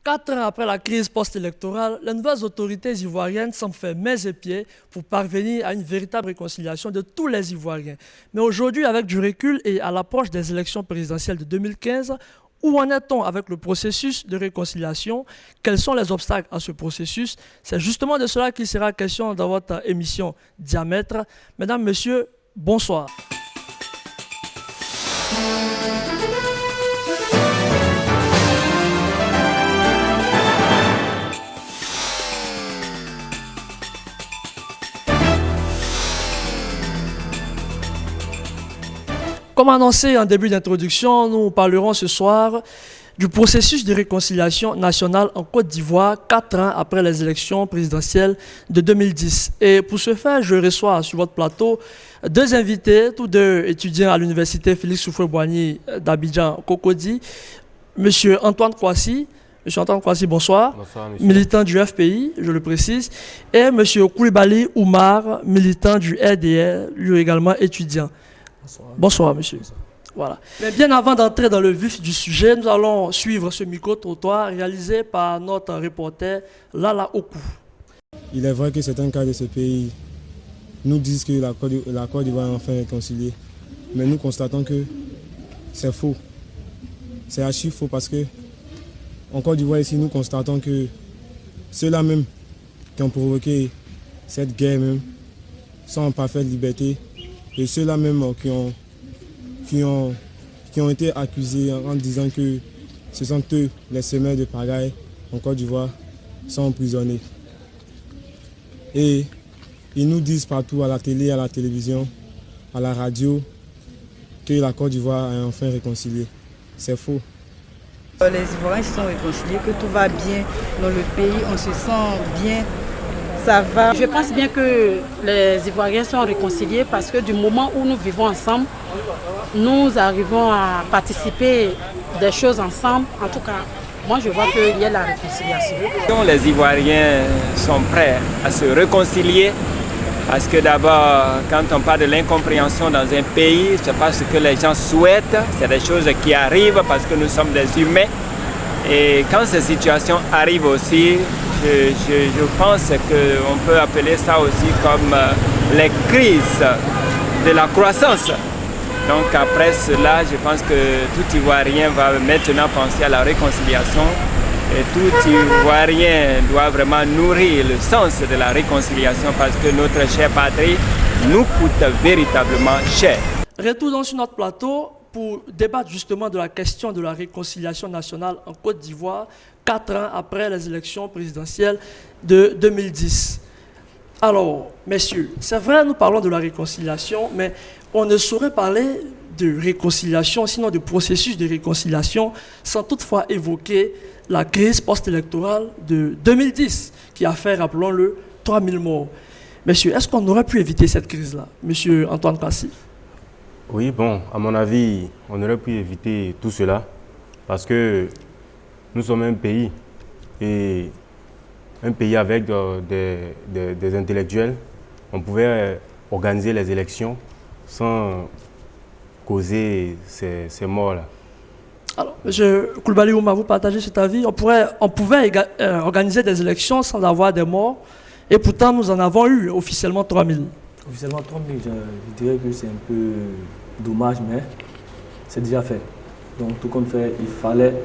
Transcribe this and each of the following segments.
4 ans après la crise post-électorale, les nouvelles autorités ivoiriennes semblent faire mains et pieds pour parvenir à une véritable réconciliation de tous les Ivoiriens. Mais aujourd'hui, avec du recul et à l'approche des élections présidentielles de 2015, où en est-on avec le processus de réconciliation? Quels sont les obstacles à ce processus? C'est justement de cela qu'il sera question dans votre émission Diamètre. Mesdames, Messieurs, bonsoir. Comme annoncé en début d'introduction, nous parlerons ce soir du processus de réconciliation nationale en Côte d'Ivoire, 4 ans après les élections présidentielles de 2010. Et pour ce faire, je reçois sur votre plateau deux invités, tous deux étudiants à l'université Félix Houphouët-Boigny d'Abidjan, Cocody. Monsieur Antoine Kouassi. Monsieur Antoine Kouassi, bonsoir. Bonsoir, monsieur. Militant du FPI, je le précise. Et monsieur Koulibaly Oumar, militant du RDR, lui également étudiant. Bonsoir, monsieur. Voilà. Mais bien avant d'entrer dans le vif du sujet, nous allons suivre ce micro-trottoir réalisé par notre reporter Lala Oku. Il est vrai que certains cas de ce pays nous disent que la Côte d'Ivoire est enfin réconciliée. Mais nous constatons que c'est faux. C'est archi faux parce que en Côte d'Ivoire ici, nous constatons que ceux-là même qui ont provoqué cette guerre même sont en parfaite liberté. Et ceux-là même qui ont été accusés en disant que ce sont eux les semeurs de pagaille en Côte d'Ivoire sont emprisonnés. Et ils nous disent partout à la télé, à la télévision, à la radio, que la Côte d'Ivoire est enfin réconciliée. C'est faux. Les Ivoiriens se sont réconciliés, que tout va bien dans le pays, on se sent bien. Ça va. Je pense bien que les Ivoiriens sont réconciliés parce que du moment où nous vivons ensemble, nous arrivons à participer des choses ensemble. En tout cas, moi je vois qu'il y a la réconciliation. Les Ivoiriens sont prêts à se réconcilier parce que d'abord, quand on parle de l'incompréhension dans un pays, c'est pas ce que les gens souhaitent, c'est des choses qui arrivent parce que nous sommes des humains. Et quand ces situations arrivent aussi, je pense qu'on peut appeler ça aussi comme les crises de la croissance. Donc après cela, je pense que tout Ivoirien va maintenant penser à la réconciliation et tout Ivoirien doit vraiment nourrir le sens de la réconciliation parce que notre chère patrie nous coûte véritablement cher. Retour donc sur notre plateau pour débattre justement de la question de la réconciliation nationale en Côte d'Ivoire, 4 ans après les élections présidentielles de 2010. Alors, messieurs, c'est vrai, nous parlons de la réconciliation, mais on ne saurait parler de réconciliation, sinon de processus de réconciliation, sans toutefois évoquer la crise post-électorale de 2010, qui a fait, rappelons-le, 3000 morts. Messieurs, est-ce qu'on aurait pu éviter cette crise-là? Monsieur Antoine Kouassi. Oui, bon, à mon avis, on aurait pu éviter tout cela parce que nous sommes un pays et un pays avec des intellectuels. On pouvait organiser les élections sans causer ces morts-là. Alors, M. Koulibaly Oumar, vous partagez cet avis? On pouvait organiser des élections sans avoir des morts et pourtant nous en avons eu officiellement 3000. Officiellement 3000, je dirais que c'est un peu dommage, mais c'est déjà fait. Donc tout compte fait, il fallait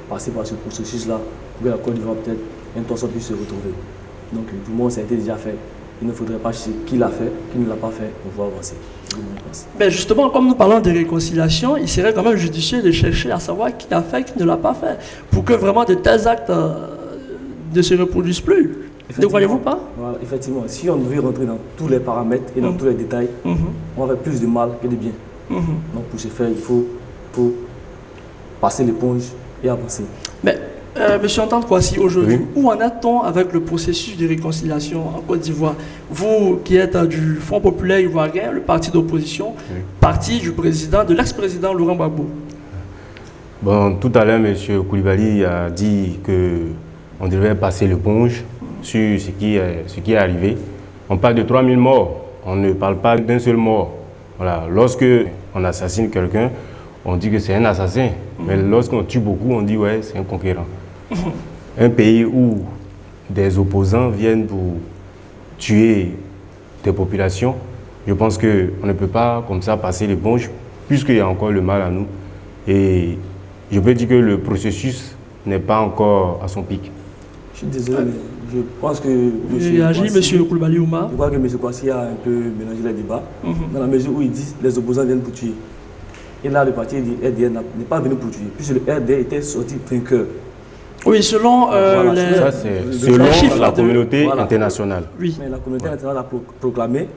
passer par ce processus-là pour que la Côte d'Ivoire peut-être un temps puisse se retrouver. Donc du moment où ça a été déjà fait, il ne faudrait pas chercher qui l'a fait, qui ne l'a pas fait pour pouvoir avancer. Mais justement, comme nous parlons de réconciliation, il serait quand même judicieux de chercher à savoir qui a fait, qui ne l'a pas fait, pour que vraiment de tels actes ne se reproduisent plus. Ne croyez-vous pas? Voilà, effectivement, si on devait rentrer dans tous les paramètres et dans tous les détails, on aurait plus de mal que de bien. Donc pour ce faire, il faut passer l'éponge et avancer. Mais Monsieur Antoine Kouassi, aujourd'hui, où en est-on avec le processus de réconciliation en Côte d'Ivoire? Vous qui êtes du Front populaire ivoirien, le parti d'opposition, parti du président, de l'ex-président Laurent Gbagbo. Bon, tout à l'heure, M. Koulibaly a dit qu'on devait passer l'éponge sur ce qui est arrivé. On parle de 3000 morts, on ne parle pas d'un seul mort. Voilà. Lorsque on assassine quelqu'un, on dit que c'est un assassin. Mais lorsqu'on tue beaucoup, on dit ouais, c'est un conquérant. un pays où des opposants viennent pour tuer des populations, je pense qu'on ne peut pas comme ça passer l'éponge, puisqu'il y a encore le mal à nous. Et je peux dire que le processus n'est pas encore à son pic. Je suis désolé, mais je pense que M. Koulibaly Oumar. Je crois que M. Kwasi a un peu mélangé les débats, dans la mesure où il dit que les opposants viennent pour tuer. Et là, le parti RDR n'est pas venu pour tuer, puisque le RDR était sorti vainqueur. Oui, selon ça, c'est selon la communauté internationale. Oui. Mais la communauté internationale a proclamé,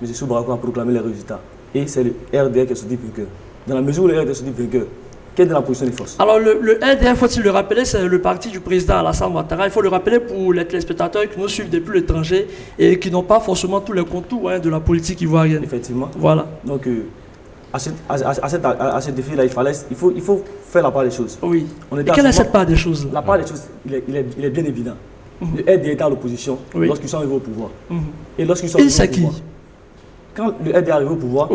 M. Soubarako a proclamé les résultats. Et c'est le RDR qui est sorti vainqueur. Dans la mesure où le RDR est sorti vainqueur, quelle est la position des forces? Alors, le RDR, faut-il le rappeler, c'est le parti du président Alassane Ouattara. Il faut le rappeler pour les téléspectateurs qui nous suivent depuis l'étranger et qui n'ont pas forcément tous les contours de la politique ivoirienne. Effectivement. Voilà. Donc, à ce défi-là, il faut faire la part des choses. Oui. Et quelle est cette part des choses? La part des choses, il est bien évident. Le RDR était à l'opposition lorsqu'ils sont arrivés au pouvoir. Et lorsqu'ils sont arrivés au pouvoir, quand le RDR est arrivé au pouvoir,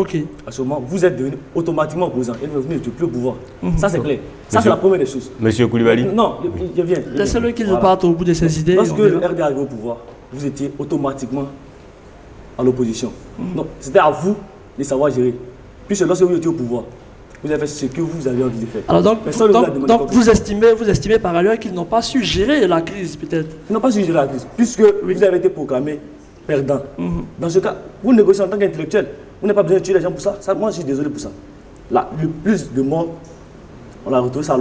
à ce moment, vous êtes devenu automatiquement opposant et vous n'êtes plus au pouvoir. Ça, c'est clair. Ça, c'est la première des choses. Monsieur Koulibaly? Non, je viens. Laissez-le qu'il parte au bout de ses idées. Lorsque le RDR est arrivé au pouvoir, vous étiez automatiquement à l'opposition. Donc, c'était à vous de savoir gérer. Puisque lorsque vous étiez au pouvoir, vous avez fait ce que vous avez envie de faire. Alors donc vous estimez par ailleurs qu'ils n'ont pas su gérer la crise, peut-être? Ils n'ont pas su gérer la crise, puisque vous avez été proclamé perdant. Dans ce cas, vous négociez en tant qu'intellectuel. Vous n'avez pas besoin de tuer les gens pour ça. Moi, je suis désolé pour ça. Là, le plus de morts, on a retrouvé ça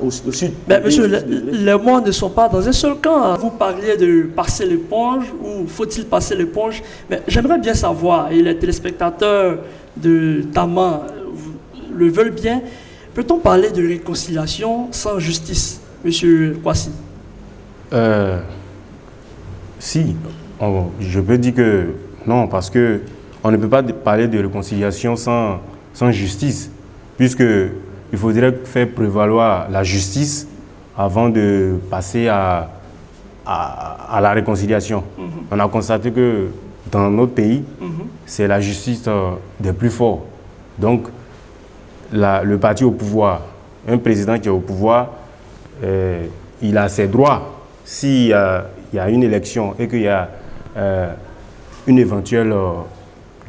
au sud. Mais monsieur, les morts ne sont pas dans un seul camp. Vous parliez de passer l'éponge, ou faut-il passer l'éponge? Mais j'aimerais bien savoir, et les téléspectateurs de Taman le veulent bien, peut-on parler de réconciliation sans justice, monsieur Kwasi? Si, je peux dire que non, parce que on ne peut pas parler de réconciliation sans justice, puisque il faudrait faire prévaloir la justice avant de passer à la réconciliation. On a constaté que dans notre pays, c'est la justice des plus forts. Donc, le parti au pouvoir, un président qui est au pouvoir, il a ses droits. S'il y a une élection et qu'il y a une éventuelle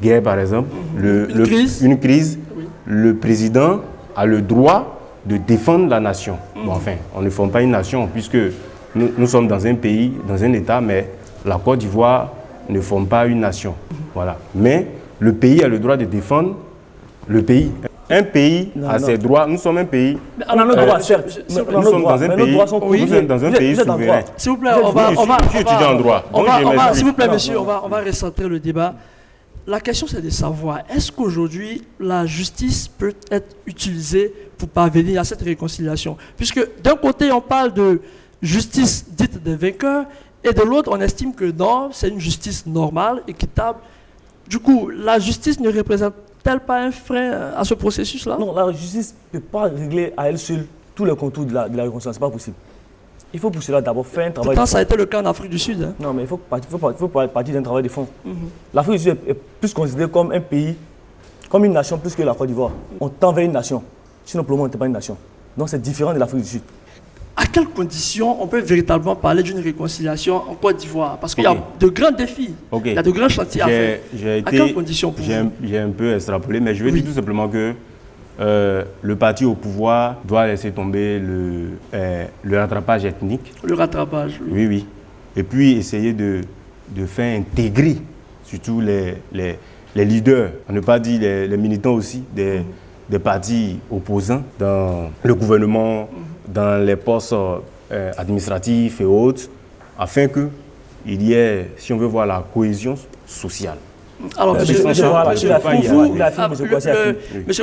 guerre, par exemple, une crise, le président a le droit de défendre la nation. Bon, enfin, on ne forme pas une nation, puisque nous sommes dans un pays, dans un État, mais la Côte d'Ivoire ne forme pas une nation. Voilà. Mais le pays a le droit de défendre le pays. Un pays a ses droits. Nous sommes un pays. On a nos droits, certes. Nous sommes dans un pays souverain. S'il vous plaît, je suis étudiant en droit. S'il vous plaît, monsieur, on va recentrer le débat. La question, c'est de savoir, est-ce qu'aujourd'hui, la justice peut être utilisée pour parvenir à cette réconciliation? Puisque d'un côté, on parle de justice dite des vainqueurs, et de l'autre, on estime que non, c'est une justice normale, équitable. Du coup, la justice ne représente-t-elle pas un frein à ce processus-là? Non, la justice ne peut pas régler à elle seule tous les contours de la réconciliation, ce n'est pas possible. Il faut pour cela d'abord faire un travail de fond. Pourtant, ça a été le cas en Afrique du Sud. Hein. Non, mais il faut partir d'un travail de fond. L'Afrique du Sud est plus considérée comme un pays, comme une nation plus que la Côte d'Ivoire. On tend vers une nation. Sinon, pour le moment, on n'était pas une nation. Donc, c'est différent de l'Afrique du Sud. À quelles conditions on peut véritablement parler d'une réconciliation en Côte d'Ivoire? Parce qu'il y a de grands défis, il y a de grands chantiers à faire. À quelles conditions pour vous? J'ai un peu extrapolé, mais je veux dire tout simplement que le parti au pouvoir doit laisser tomber le rattrapage ethnique. Le rattrapage, oui. Oui. Et puis essayer de faire intégrer surtout les leaders, à ne pas dire les militants aussi, des partis opposants dans le gouvernement, dans les postes administratifs et autres, afin qu'il y ait, si on veut voir, la cohésion sociale. Alors, M.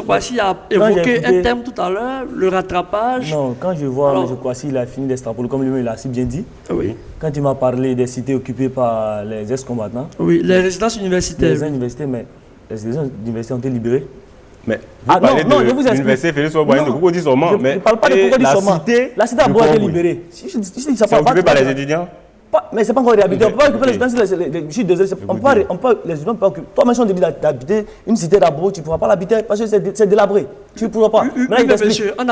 Kwasi a évoqué un thème tout à l'heure, le rattrapage. Non, quand je vois M. Kwasi, il a fini d'extrapoler, comme lui-même il a si bien dit. Oui. Quand il m'a parlé des cités occupées par les ex-combattants. Oui, les résidences universitaires. Les universités, mais les résidences universitaires ont été libérées. Mais vous parlez de l'université Félix Houphouët-Boigny de Cocody Sormand. Je ne parle pas de Cocody Sormant. La cité a beau être libérée. C'est occupé par les étudiants. Mais c'est pas encore réhabilité. On peut pas occuper les étudiants. Je suis désolé. Les étudiants peuvent occuper. Toi, maintenant, on te dit d'habiter une cité d'abord, tu ne pourras pas l'habiter parce que c'est délabré. Tu ne pourras pas. Mais monsieur, en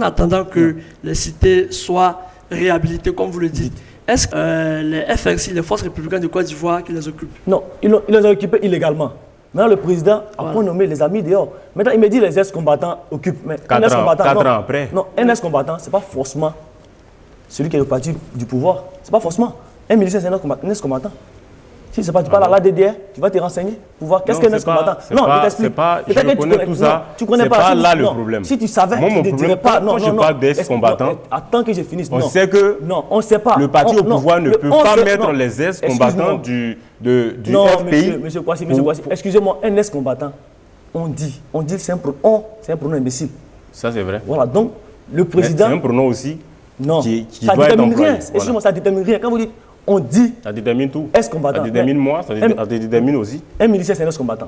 attendant que les cités soient réhabilitées, comme vous le dites, est-ce que les FRC, les forces républicaines de Côte d'Ivoire, qui les occupent? Non, ils les ont occupés illégalement. Maintenant, le président a nommé les amis dehors. Maintenant, il me dit les ex-combattants occupent. Mais 4 ans après. Non, un ex-combattant, ce n'est pas forcément celui qui est au parti du pouvoir. Ce n'est pas forcément. Un militaire, c'est un ex-combattant. Si c'est pas, tu parles à l'ADDR, tu vas te renseigner pour voir qu'est-ce qu'un ex-combattant. Non, je t'explique. Je reconnais tout ça. Tu connais pas. C'est pas là le problème. Si tu savais, moi, mon problème, quand je parle d'ex-combattants, attends que je finisse. On sait que le parti au pouvoir ne peut pas mettre les ex-combattants du FPI. Monsieur Kwasi, excusez-moi, un ex-combattant, on dit c'est un pronom imbécile. Ça, c'est vrai. Voilà, donc le président. C'est un pronom aussi qui ça doit être détermine employé. Rien. Excusez-moi, ça détermine rien. Quand vous dites on dit. Ça détermine tout. Ex-combattant. Ça détermine moi, ça détermine aussi. Un militaire, c'est un ex-combattant.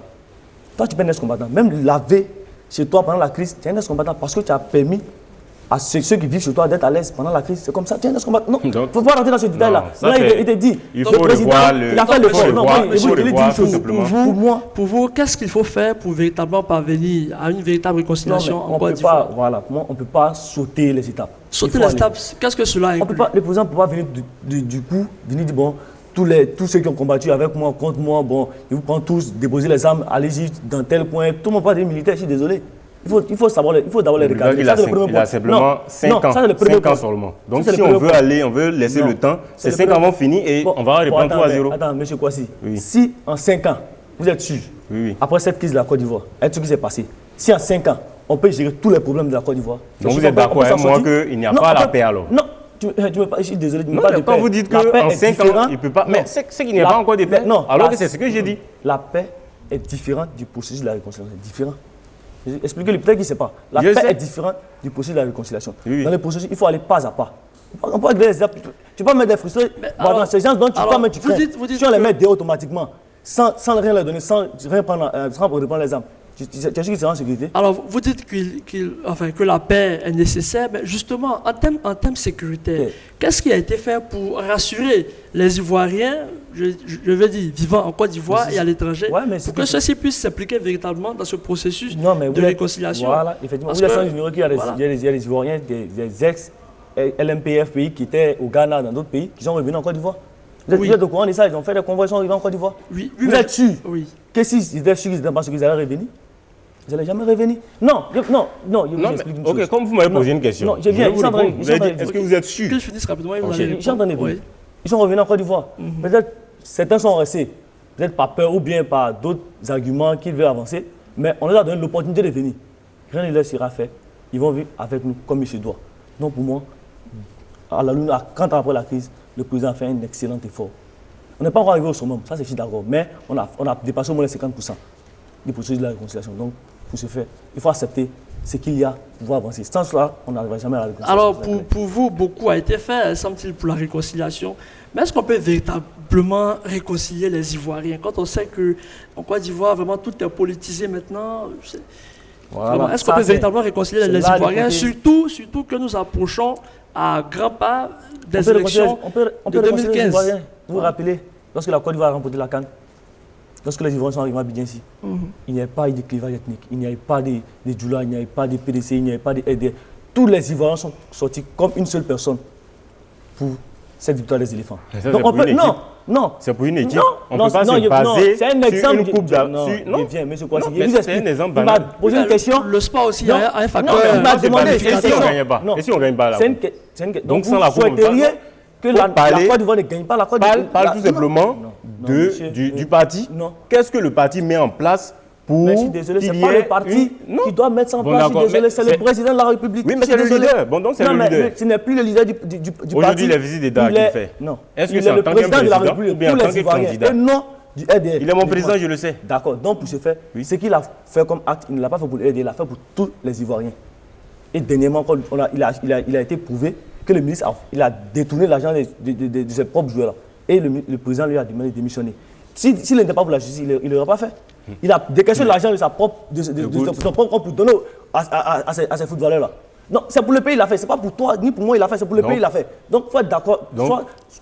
Toi, tu es un ex-combattant. Même laver chez toi pendant la crise, tu es un ex-combattant parce que tu as permis à ceux qui vivent chez toi d'être à l'aise pendant la crise. C'est comme ça, tu es un ex-combattant. Non, il ne faut pas rentrer dans ce détail-là. Là, il te dit. Il faut revoir il a fait le Pour vous, qu'est-ce qu'il faut faire pour véritablement parvenir à une véritable réconciliation en Côte d'Ivoire? Voilà, on ne peut pas sauter les étapes. Sauter les étapes, qu'est-ce que cela inclut? Le président ne peut pas venir du coup, venir dire bon, tous ceux qui ont combattu avec moi, contre moi, bon, ils vous prennent tous, déposer les armes, allez-y dans tel point. Tout le monde parle des militaires, je suis désolé. Il faut d'abord les recadrer. Il a simplement 5 ans seulement. Donc si on veut laisser le temps, ces 5 ans vont finir et on va reprendre tout à zéro. Attends, monsieur Kwasi, si en 5 ans, vous êtes sûr, après cette crise de la Côte d'Ivoire, avec ce qui s'est passé, si en 5 ans, on peut gérer tous les problèmes de la Côte d'Ivoire. Donc vous êtes d'accord avec moi qu'il n'y a pas la paix alors? Non, je suis désolé, non, quand vous dites qu'en 5 ans, il ne peut pas. Mais c'est qu'il n'y a pas encore de paix. Non, alors que c'est ce que j'ai dit. La paix est différente du processus de la réconciliation. C'est différent. Expliquez-le, peut-être qu'il ne sait pas. La paix est différente du processus de la réconciliation. Dans le processus, il faut aller pas à pas. On peut régler les étapes. Tu peux pas mettre des frustrés dans ces gens dont tu peux mettre tu les mettre automatiquement, sans rien leur donner, sans reprendre les armes. Tu es sûr qu'ils seront en sécurité? Alors, vous dites que la paix est nécessaire, mais justement, en termes sécuritaires, qu'est-ce qui a été fait pour rassurer les Ivoiriens, je veux dire, vivant en Côte d'Ivoire et à l'étranger, pour que ceux-ci puissent s'impliquer véritablement dans ce processus de réconciliation? Voilà, effectivement. Vous avez ignoré qu'il y a des Ivoiriens, des ex-LMPF pays qui étaient au Ghana, dans d'autres pays, qui sont revenus en Côte d'Ivoire. Vous êtes au courant de ça? Ils ont fait des convois, ils sont arrivés en Côte d'Ivoire. Vous êtes sûr que s'ils étaient sûrs qu'ils étaient pas sûrs qu'ils allaient revenir? Vous n'allez jamais revenir? Non, je vous explique une chose. Ok, comme vous m'avez posé une question. Non, je viens. Est-ce que vous êtes sûr? Que je finisse rapidement, ils sont revenus en Côte d'Ivoire. Peut-être certains sont restés, peut-être par peur ou bien par d'autres arguments qu'ils veulent avancer, mais on leur a donné l'opportunité de venir. Rien ne leur sera fait. Ils vont vivre avec nous comme il se doit. Donc pour moi, quand après la crise, le président a fait un excellent effort. On n'est pas encore arrivé au sommet, ça c'est juste d'accord, mais on a dépassé au moins les 50% du processus de la réconciliation. Donc, pour ce faire, il faut accepter ce qu'il y a pour pouvoir avancer. Sans cela, on n'arrivera jamais à la réconciliation. Alors, pour vous, beaucoup a été fait, semble-t-il, pour la réconciliation. Mais est-ce qu'on peut véritablement réconcilier les Ivoiriens quand on sait qu'en Côte d'Ivoire, vraiment, tout est politisé maintenant? Voilà. Est-ce qu'on peut véritablement réconcilier les Ivoiriens, surtout que nous approchons à grands pas des élections de 2015? Vous vous rappelez, lorsque la Côte d'Ivoire a remporté la CAN, lorsque les Ivoiriens sont arrivés à Abidjan-Si, il n'y avait pas eu de clivage ethnique, il n'y avait pas de Djoula, il n'y avait pas de PDC, il n'y avait pas de RDR. Tous les Ivoiriens sont sortis comme une seule personne pour cette victoire des éléphants. Donc on peut, non. C'est pour une équipe. On ne peut pas se baser sur une coupe d'Afrique. Non, monsieur Kwasi, c'est un exemple banal. Il m'a posé une question. Le sport aussi a un facteur. Il m'a demandé. Et si on ne gagne pas? Et si on ne gagne pas là? Donc sans la coupe, que la Côte d'Ivoire ne gagne pas la Côte d'Ivoire. Parle tout simplement du parti. Qu'est-ce que le parti met en place pour je suis désolé, ce n'est pas le parti qui doit mettre ça en place. Je suis désolé, c'est le président de la République. Oui, mais c'est le leader. Bon, donc c'est le leader. Ce n'est plus le leader du parti. Aujourd'hui, les visites d'État qu'il fait. Non. Est-ce que c'est en tant que président ou bien en tant que candidat? Non. Du RDR. Il est mon président, je le sais. D'accord. Donc, pour ce faire, ce qu'il a fait comme acte, il ne l'a pas fait pour le RDR, il l'a fait pour tous les Ivoiriens. Et dernièrement, il a été prouvé que le ministre a détourné l'argent de ses propres joueurs. Et le président lui a demandé de démissionner. S'il n'était pas pour la justice, il ne l'aurait pas fait. Il a décaissé l'argent de son propre compte pour donner à ces footballeurs-là. Non, c'est pour le pays, il l'a fait. C'est pas pour toi, ni pour moi, il l'a fait. C'est pour le pays, il l'a fait. Donc, il faut être d'accord.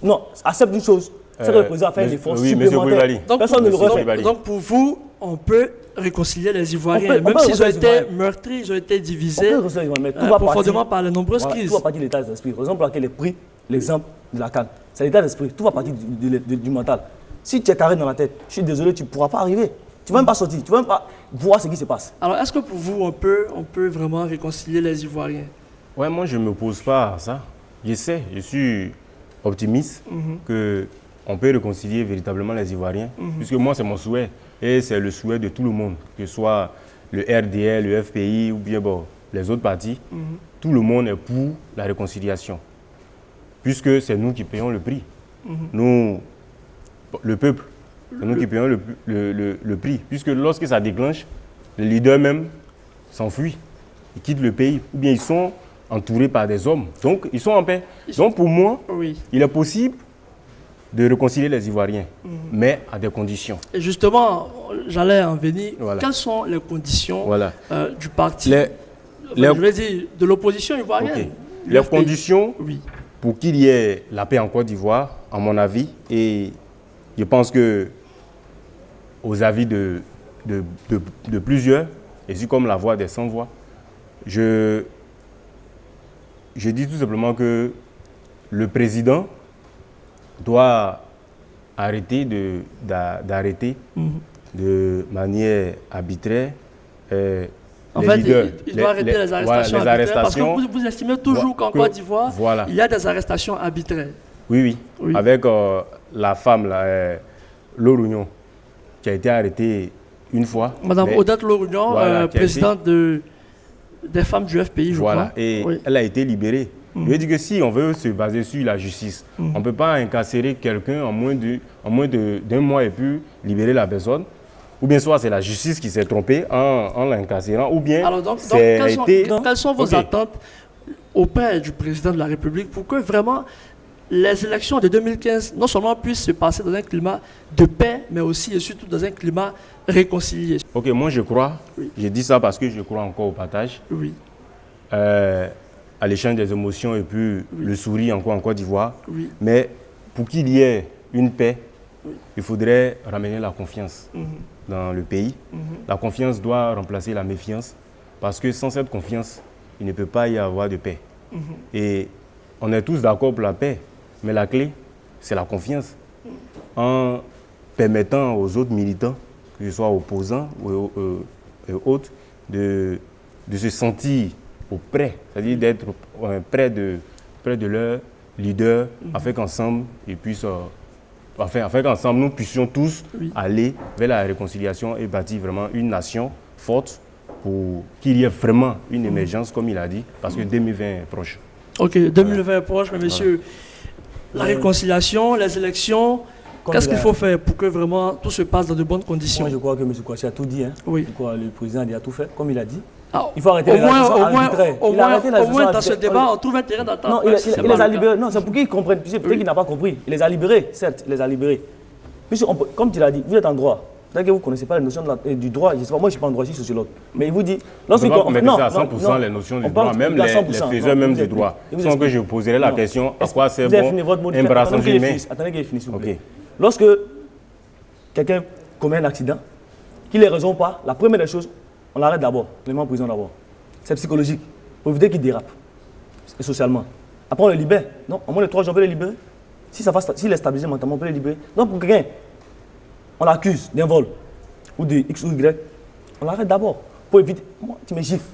Non, accepte une chose. C'est que le président a fait un effort supplémentaire. Personne ne le refait. Donc, pour vous, on peut réconcilier les Ivoiriens. Même s'ils ont été meurtris, ils ont été divisés profondément par les nombreuses crises. Tout va partir de l'état d'esprit. Par exemple, laquelle est pris l'exemple de la CAN. C'est l'état d'esprit. Tout va partir du mental. Si tu es carré dans la tête, je suis désolé, tu ne pourras pas arriver. Tu ne vas même pas sortir, tu ne vas même pas voir ce qui se passe. Alors, est-ce que pour vous, on peut vraiment réconcilier les Ivoiriens? Ouais, moi, je ne me pose pas à ça. Je suis optimiste qu'on peut réconcilier véritablement les Ivoiriens, puisque moi, c'est mon souhait. Et c'est le souhait de tout le monde, que ce soit le RDL, le FPI ou bien les autres partis. Tout le monde est pour la réconciliation, puisque c'est nous qui payons le prix. Nous, le peuple, c'est nous qui payons le prix, puisque lorsque ça déclenche, les leaders même s'enfuient, ils quittent le pays, ou bien ils sont entourés par des hommes, donc ils sont en paix. Donc pour moi, il est possible de réconcilier les Ivoiriens, mais à des conditions. Et justement, j'allais en venir, quelles sont les conditions du parti, je veux dire, de l'opposition ivoirienne? Les conditions pour qu'il y ait la paix en Côte d'Ivoire, à mon avis, et je pense que aux avis de plusieurs, et c'est comme la voix des sans-voix, je dis tout simplement que le président doit arrêter d'arrêter de manière arbitraire en fait, il doit arrêter les arrestations arbitraires, parce que vous estimez toujours qu'en Côte d'Ivoire, il y a des arrestations arbitraires. Oui. Avec la femme, Lorugnon, qui a été arrêtée une fois. Madame Odette Lorugnon, présidente des femmes du FPI, je crois. Et elle a été libérée. Je veux dire que si on veut se baser sur la justice, on ne peut pas incarcérer quelqu'un en moins d'un mois et puis libérer la personne. Ou bien soit c'est la justice qui s'est trompée en l'incarcérant, ou bien quelles sont vos attentes auprès du président de la République pour que vraiment les élections de 2015 non seulement puissent se passer dans un climat de paix, mais aussi et surtout dans un climat réconcilié? Ok, moi je crois, je dis ça parce que je crois encore au partage, à l'échange des émotions et puis le sourire encore en Côte d'Ivoire. Mais pour qu'il y ait une paix, il faudrait ramener la confiance dans le pays. La confiance doit remplacer la méfiance, parce que sans cette confiance, il ne peut pas y avoir de paix. Et on est tous d'accord pour la paix, mais la clé, c'est la confiance. En permettant aux autres militants, que ce soit opposants ou autres, de se sentir auprès, c'est-à-dire d'être près de leur leader, afin qu'ensemble, ils puissent... afin qu'ensemble, nous puissions tous aller vers la réconciliation et bâtir vraiment une nation forte pour qu'il y ait vraiment une émergence, comme il a dit, parce que 2020 est proche. Ok, 2020 est proche, mais messieurs, la réconciliation, les élections, qu'est-ce qu'il faut faire pour que vraiment tout se passe dans de bonnes conditions? Moi, je crois que M. Kouachi a tout dit. Le président a tout fait, comme il a dit. Il faut arrêter les arrestations arbitraires. Au moins, dans ce débat, on trouve un terrain d'entente. Non, il les a libérés. Non, c'est pour qu'ils comprennent. Peut-être qu'il n'a pas compris. Il les a libérés, certes, il les a libérés. Comme tu l'as dit, vous êtes en droit. Dès que vous ne connaissez pas les notions du droit, je ne sais pas, moi je ne suis pas en droit, je suis sociologue. Mais il vous dit... On ne peut pas mettre à 100% les notions du droit, même les faiseurs même du droit. Sans que je poserai la question, à quoi c'est bon un brassage humain? Attendez qu'il ait fini, s'il vous plaît. Lorsque quelqu'un commet un accident, qu'il ait raison ou pas, la première des choses, on l'arrête d'abord, on le met en prison d'abord. C'est psychologique, pour éviter qu'il dérape, et socialement. Après on le libère. Non, au moins les 3 jours, on peut le libérer. S'il est stabilisé mentalement, on peut le libérer. Donc pour quelqu'un, on l'accuse d'un vol, ou de X ou Y, on l'arrête d'abord, pour éviter. Moi, tu me gifles,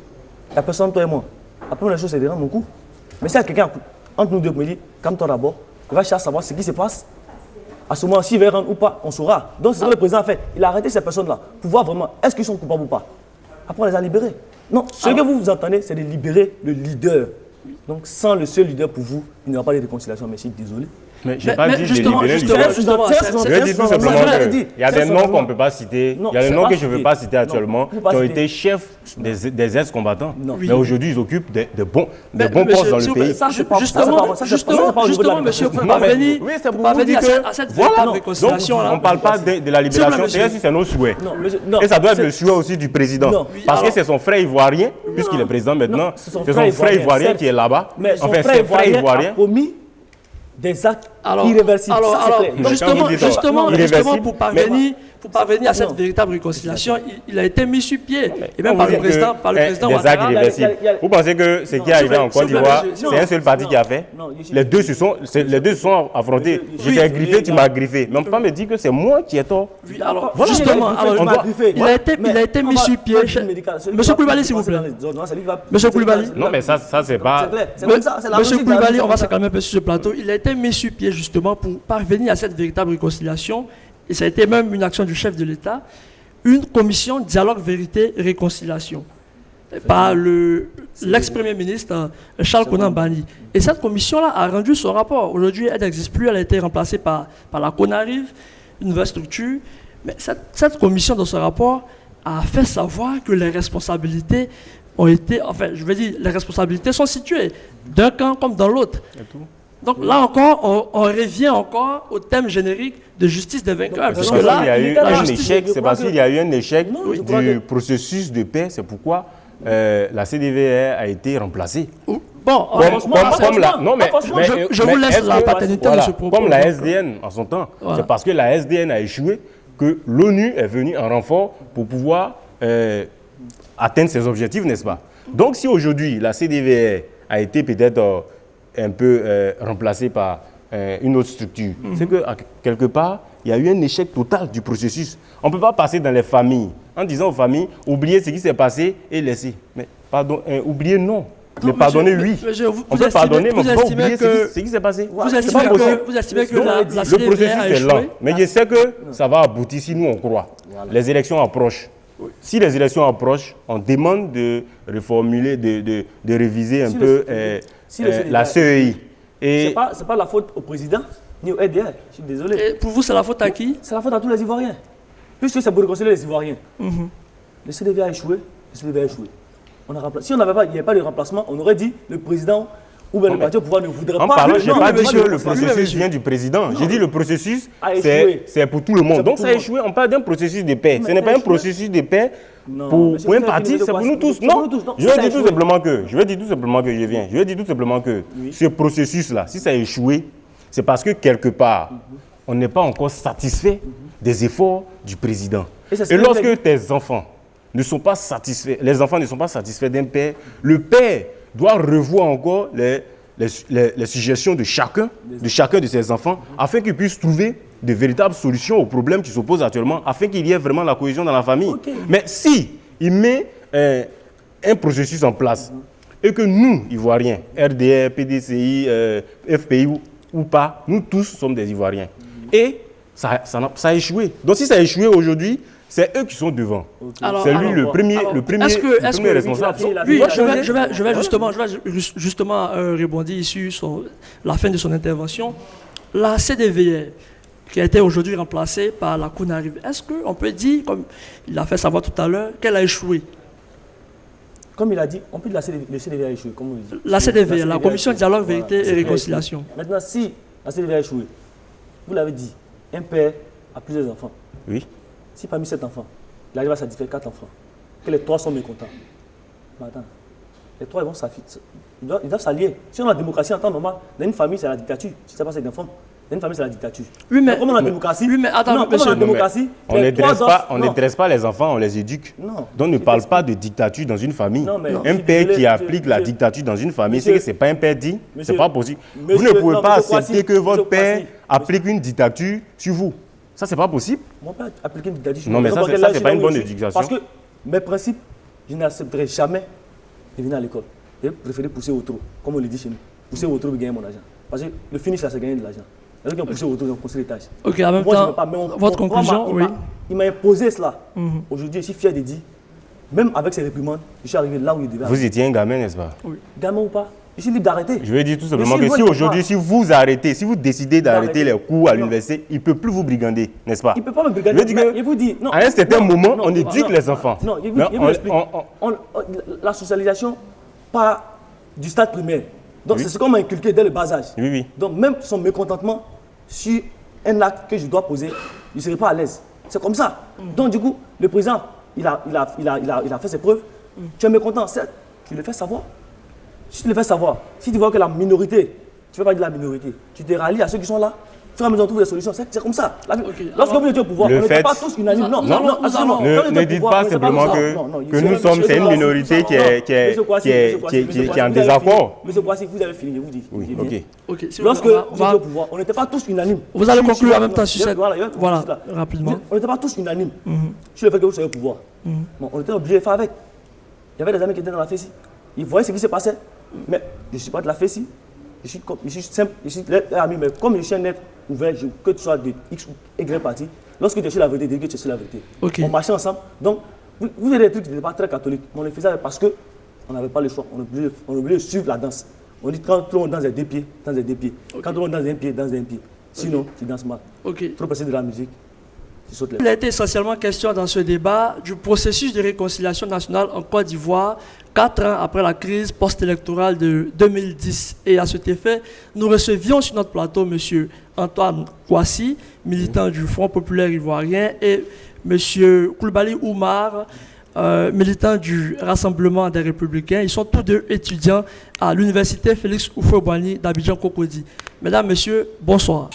il n'y a personne, toi et moi. La première chose, c'est de rendre mon coup. Mais si quelqu'un entre nous deux me dit, calme-toi d'abord, il va chercher à savoir ce qui se passe. À ce moment, s'il va rendre ou pas, on saura. Donc c'est ce que le président a fait. Il a arrêté ces personnes-là pour voir vraiment est-ce qu'ils sont coupables ou pas. Après, on les a libérés. Non, ce que vous entendez, c'est de libérer le leader. Donc sans le seul leader pour vous, il n'y aura pas de réconciliation, mais je suis désolé. Mais je n'ai pas dit de justement, libérer justement, l'idée. justement, Je dis tout simplement qu'il y a des noms qu'on ne peut pas citer. Non, Il y a des c'est noms pas que je ne veux cité. pas citer actuellement, Non, qui pas ont cité. été chefs des ex-combattants. Non. Mais aujourd'hui, ils occupent de bons monsieur, postes dans s'il le vous plaît, pays. Ça, c'est pas- Justement, ça, c'est pas au niveau de la monsieur, négociation. pour Non, mais- parvenir oui, c'est pour pour parvenir vous dire à cette voilà. véritable Donc, réconciliation-là. on ne parle pas de la libération, monsieur. c'est nos souhaits. Non, monsieur, non, Et ça doit être c'est- le souhait aussi du président. Non. Parce que alors- c'est son frère ivoirien, puisqu'il est président maintenant. Non, C'est son frère ivoirien certes. qui est là-bas. Mais son Enfin, frère c'est frère ivoirien ivoirien. a commis des actes Alors, irréversibles. Ça, c'est clair. Donc, justement, quand vous dites, justement, irréversible, pour parvenir à cette véritable réconciliation, il a été mis sur pied. Et même Quand par vous le dites président, que, par le président des actes Ouattara. irréversibles. il y a- Vous pensez que ce qui est arrivé en Côte d'Ivoire, c'est un seul parti qui a fait? Non, je suis- Les deux se sont affrontés. Oui, Je t'ai griffé, tu m'as griffé. Mais on ne peut pas me dire que c'est moi qui ai tort. Oui, alors, Voilà, justement, il a- alors, il a griffé. il a été mis sur pied. Monsieur Koulibaly, s'il vous plaît. Monsieur Koulibaly. Non, mais ça c'est pas... C'est clair. C'est comme ça, c'est la Monsieur logique de la Koulibaly, vie, on va c'est se comme calmer un peu sur ce plateau. Il a été mis sur pied justement pour parvenir à cette véritable réconciliation. Et ça a été même une action du chef de l'État. Une commission dialogue, vérité, réconciliation. Par l'ex-premier ministre Charles Konan Banny. Et cette commission-là a rendu son rapport. Aujourd'hui, elle n'existe plus. Elle a été remplacée par la CONARIV, une nouvelle structure. Mais cette commission, dans son rapport, a fait savoir que les responsabilités ont été, enfin, je veux dire, les responsabilités sont situées d'un camp comme dans l'autre. Donc là encore, on revient encore au thème générique de justice des vainqueurs. Parce que Parce là, qu'il y a eu la un justice, échec, c'est parce qu'il y a eu un échec Non, je crois du que- processus de paix. C'est pourquoi la CDVR a été remplacée. bon, Non, mais, je vous laisse est-ce la que- paternité voilà, de ce propos. Comme la SDN en son temps. Voilà. C'est parce que la SDN a échoué que l'ONU est venue en renfort pour pouvoir atteindre ses objectifs, n'est-ce pas? Donc si aujourd'hui la CDVR a été peut-être un peu remplacée par une autre structure, c'est que quelque part, il y a eu un échec total du processus. On ne peut pas passer dans les familles en disant aux familles, oubliez ce qui s'est passé et laissez. Mais pardon, oublier non. Mais pardonner, oui. On peut pardonner, mais on ne peut pas oublier ce qui s'est passé. Vous C'est estimez pas possible. que Donc, la le CDVR processus a est lent, échoué? mais je sais que ça va aboutir si nous on croit. Les élections approchent. Si les élections approchent, on demande de reformuler, de réviser un Si peu si le CEDEAO la CEI. Et C'est pas la faute au président ni au RDR. Je suis désolé. Et pour vous, c'est la faute à qui? C'est la faute à tous les Ivoiriens. Puisque c'est pour réconcilier les Ivoiriens. Le CDV a échoué. Le CDV a échoué. Si il n'y avait pas de remplacement, on aurait dit le président ou bien le parti au pouvoir ne voudrait en pas. parlant, je n'ai Non, pas mais dit monsieur, que le monsieur, processus monsieur. vient du président. J'ai dit le processus, A échoué. c'est pour tout le monde. C'est Donc pour ça a tout le échoué. On parle d'un processus de paix. Mais Ce n'est ça pas a un échoué. processus de paix Non, pour monsieur, un vous parti, avez c'est pour fini nous de tous. quoi? C'est pour Non, nous tous. Non, je ça vais a dire tout échoué. simplement que, je vais dire tout simplement que je viens. Je vais dire tout simplement que ce processus-là, si ça a échoué, c'est parce que quelque part, on n'est pas encore satisfait des efforts du président. Et c'est ce Et que lorsque fait- tes enfants ne sont pas satisfaits, les enfants ne sont pas satisfaits d'un père, le père doit revoir encore les suggestions de chacun de ses enfants, afin qu'ils puissent trouver de véritables solutions aux problèmes qui s'opposent actuellement, afin qu'il y ait vraiment la cohésion dans la famille. Ok. Mais si il met un processus en place, et que nous, Ivoiriens, RDR, PDCI, FPI ou pas, nous tous sommes des Ivoiriens. Et ça a échoué. Donc si ça a échoué aujourd'hui, c'est eux qui sont devant. Alors- C'est lui alors, le premier est-ce que- responsable. Oui, doit je changer. vais justement rebondir sur la fin de son intervention. La CDVR, qui a été aujourd'hui remplacée par la CONARIV, est-ce qu'on peut dire, comme il l'a fait savoir tout à l'heure, qu'elle a échoué? Comme il a dit, on peut dire le CDV a échoué. Comme on dit. La CDVR, la a Commission échoué. Dialogue, Vérité et c'est Réconciliation. Maintenant, si la CDV a échoué, vous l'avez dit, un père a plusieurs enfants. Oui. Si parmi 7 enfants, il arrive à satisfaire 4 enfants, que les 3 sont mécontents, mais attends, les 3 ils vont s'affilier. Ils doivent s'allier. Si on a la démocratie en temps normal, dans une famille, c'est la dictature. Si ça passe avec des enfants, dans une famille, c'est la dictature. Oui, mais- comme on a la démocratie, Oui, mais attends, non, comme on a monsieur, la démocratie, On les ne trois dresse doivent- non. ne dresse pas les enfants, on les éduque. Non. Donc ne Je parle t'explique. pas de dictature dans une famille. Non, mais- Un Non. Je suis père désolé, qui applique la monsieur. dictature dans une famille, c'est Monsieur. que ce n'est pas un père digne, ce Monsieur. n'est pas possible. Vous ne Monsieur, pouvez non, pas monsieur accepter Kwasi, que votre monsieur père Kwasi. applique une dictature sur vous. Ça, c'est pas possible. Mon père a appliqué une dictature. Non, mais ça, Donc, c'est- là, ça, je c'est pas suis une là où bonne je suis. éducation. Parce que mes principes, je n'accepterai jamais de venir à l'école. Je préfère pousser au trou, comme on le dit chez nous. Pousser au trou pour gagner mon argent. Parce que le finish, là, c'est gagner de l'argent. Les gens qui ont poussé au trou, ils ont construit l'étage. Ok, en même Moi, je ne temps, veux pas, mais votre mon conclusion, papa, oui. il m'a imposé cela. Mhm. Aujourd'hui, je suis fier de dire, même avec ces réprimandes, je suis arrivé là où il devait Vous étiez un gamin, n'est-ce pas? Gamin ou pas, Je suis libre d'arrêter. Je veux dire tout simplement que si aujourd'hui, si vous arrêtez, si vous décidez d'arrêter les cours à l'université, il ne peut plus vous brigander, n'est-ce pas? Il ne peut pas me brigander. Je vous dis, à un certain moment, on éduque les enfants. Non, je vous explique. La socialisation part du stade primaire. Donc c'est ce qu'on m'a inculqué dès le bas âge. Oui, oui. Donc même son mécontentement sur un acte que je dois poser, je ne serai pas à l'aise. C'est comme ça. Donc du coup, le président, il a fait ses preuves. Tu es mécontent, certes, tu le fais savoir. Si tu le fais savoir, si tu vois que la minorité, tu ne fais pas de la minorité, tu te rallies à ceux qui sont là, tu vas me trouver des solutions. C'est comme ça. Lorsque vous étiez au pouvoir, on n'était pas tous unanimes. Non, ne dites pas simplement que nous sommes, c'est une minorité qui est en désaccord. Monsieur Kouassi, vous avez fini, je vous dis. Oui, ok. Lorsque vous étiez au pouvoir, on n'était pas tous unanimes. Vous allez conclure en même temps sur cette... Voilà, rapidement. On n'était pas tous unanimes sur le fait que vous soyez au pouvoir. On était obligés de faire avec. Il y avait des amis qui étaient dans la FESI. Ils voyaient ce qui se passait. Mais je ne suis pas de la FESI. Je suis simple, je suis ami, mais comme je suis un être ouvert, que tu sois de X ou Y parti, lorsque tu es sur la vérité, dis que tu es sur la vérité. Okay. On marchait ensemble. Donc, vous avez des trucs qui n'étaient pas très catholiques, mais on le faisait parce qu'on n'avait pas le choix. On est obligé de suivre la danse. On dit quand tout le monde danse des deux pieds, danse des deux pieds. Okay. Quand tout le monde danse d'un pied, danse d'un pied. Sinon, tu danses mal. Trop passer de la musique. Il a été essentiellement question dans ce débat du processus de réconciliation nationale en Côte d'Ivoire, 4 ans après la crise post-électorale de 2010. Et à cet effet, nous recevions sur notre plateau M. Antoine Kouassi, militant du Front populaire ivoirien, et M. Koulibaly Oumar, militant du Rassemblement des Républicains. Ils sont tous deux étudiants à l'université Félix Houphouët-Boigny d'Abidjan-Cocody. Mesdames, Messieurs, bonsoir.